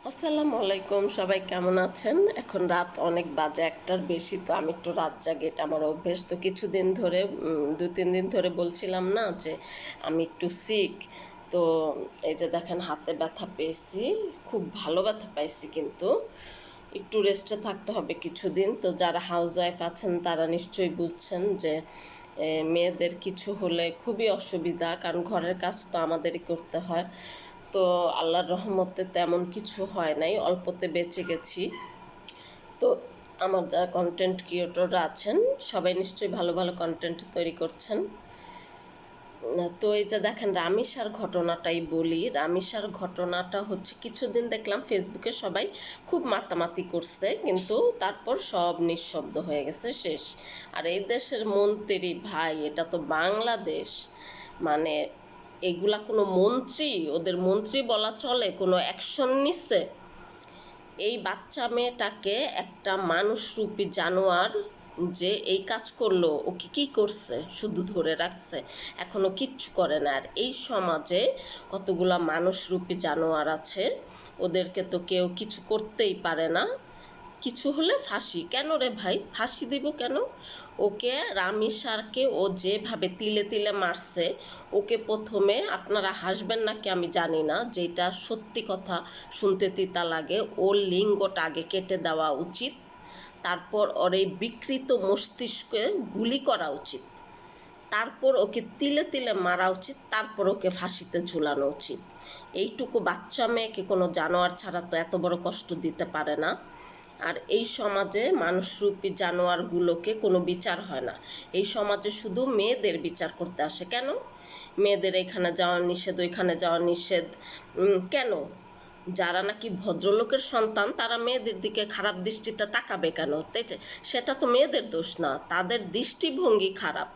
আসসালামু আলাইকুম, সবাই কেমন আছেন? এখন রাত অনেক বাজে, একটার বেশি। তো আমি একটু রাত জাগি, এটা আমার অভ্যেস। তো কিছুদিন ধরে 2-3 দিন ধরে বলছিলাম না যে আমি একটু সিক। তো এই যে দেখেন, হাতে ব্যথা পেয়েছি, খুব ভালো ব্যথা পাইছি, কিন্তু একটু রেস্টে থাকতে হবে কিছুদিন। তো যারা হাউস ওয়াইফ আছেন তারা নিশ্চয়ই বুঝছেন যে মেয়েদের কিছু হলে খুবই অসুবিধা, কারণ ঘরের কাজ তো আমাদেরই করতে হয়। তো আল্লাহর রহমতে তেমন কিছু হয় নাই, অল্পতে বেঁচে গেছি। তো আমার যারা কন্টেন্ট ক্রিয়েটররা আছেন সবাই নিশ্চয়ই ভালো ভালো কন্টেন্ট তৈরি করছেন। তো এই যে দেখেন, রামিসার ঘটনাটাই বলি। রামিসার ঘটনাটা হচ্ছে, কিছুদিন দেখলাম ফেসবুকে সবাই খুব মাতামাতি করছে, কিন্তু তারপর সব নিঃশব্দ হয়ে গেছে, শেষ। আর এই দেশের মন্ত্রী ভাই, এটা তো বাংলাদেশ, মানে এগুলা কোনো মন্ত্রী, ওদের মন্ত্রী বলা চলে? কোনো অ্যাকশন নিচ্ছে? এই বাচ্চা মেয়েটাকে একটা মানুষরূপী জানোয়ার যে এই কাজ করলো, ওকে কি করছে? শুধু ধরে রাখছে, এখনো কিচ্ছু করে না। আর এই সমাজে কতগুলা মানুষরূপী জানোয়ার আছে, ওদেরকে তো কেউ কিছু করতেই পারে না। কিছু হলে ফাঁসি। কেন রে ভাই, ফাঁসি দিব কেন? ওকে, রামিসারকে ও যেভাবে তিলে তিলে মারছে, ওকে প্রথমে, আপনারা হাসবেন নাকি আমি জানি না, যেটা সত্যি কথা শুনতে তিতা লাগে, ওর লিঙ্গটা আগে কেটে দেওয়া উচিত। তারপর ওর এই বিকৃত মস্তিষ্কে গুলি করা উচিত। তারপর ওকে তিলে তিলে মারা উচিত। তারপর ওকে ফাঁসিতে ঝুলানো উচিত। এইটুকু বাচ্চা মেয়েকে কোনো জানোয়ার ছাড়া তো এত বড় কষ্ট দিতে পারে না। আর এই সমাজে মানুষরূপী জানোয়ারগুলোকে কোনো বিচার হয় না। এই সমাজে শুধু মেয়েদের বিচার করতে আসে। কেন? মেয়েদের এখানে যাওয়া নিষেধ, ওইখানে যাওয়া নিষেধ। কেন? যারা নাকি ভদ্রলোকের সন্তান, তারা মেয়েদের দিকে খারাপ দৃষ্টিতে তাকাবে কেন? সেটা তো মেয়েদের দোষ না, তাদের দৃষ্টিভঙ্গি খারাপ।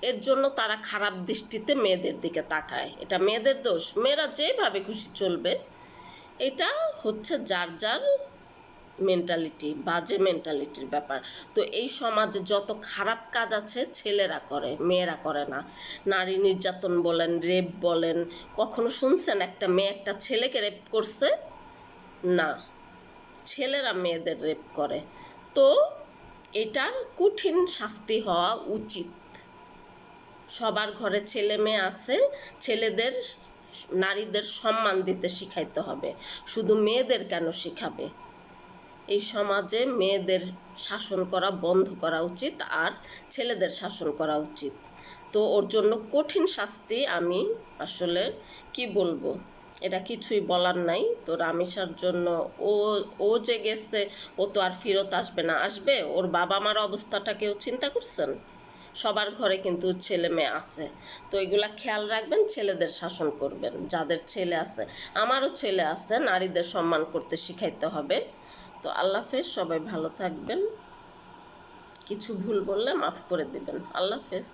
এর জন্য তারা খারাপ দৃষ্টিতে মেয়েদের দিকে তাকায়। এটা মেয়েদের দোষ? মেয়েরা যেভাবে খুশি চলবে। এটা হচ্ছে যার যার মেন্টালিটি, বাজে মেন্টালিটির ব্যাপার। তো এই সমাজে যত খারাপ কাজ আছে ছেলেরা করে, মেয়েরা করে না। নারী নির্যাতন বলেন, রেপ বলেন, কখনো শুনছেন একটা মেয়ে একটা ছেলেকে রেপ করছে? না, ছেলেরা মেয়েদের রেপ করে। তো এটার কঠিন শাস্তি হওয়া উচিত। সবার ঘরে ছেলে মেয়ে আছে, ছেলেদের, নারীদের সম্মান দিতে শিখাইতে হবে। শুধু মেয়েদের কেন শিখাবে? এই সমাজে মেয়েদের শাসন করা বন্ধ করা উচিত, আর ছেলেদের শাসন করা উচিত। তো ওর জন্য কঠিন শাস্তি, আমি আসলে কি বলবো, এটা কিছুই বলার নাই। তো রামিসার জন্য, ও ও যে গেছে, ও তো আর ফেরত আসবে না। আসবে? ওর বাবা মার অবস্থাটা কেউ চিন্তা করছেন? সবার ঘরে কিন্তু ছেলে মেয়ে আছে। তো এগুলা খেয়াল রাখবেন, ছেলেদের শাসন করবেন যাদের ছেলে আছে। আমারও ছেলে আছে, নারীদের সম্মান করতে শিখাইতে হবে। তো আল্লাহ হাফেজ, সবাই ভালো থাকবেন। কিছু ভুল বললে মাফ করে দিবেন। আল্লাহ হাফেজ।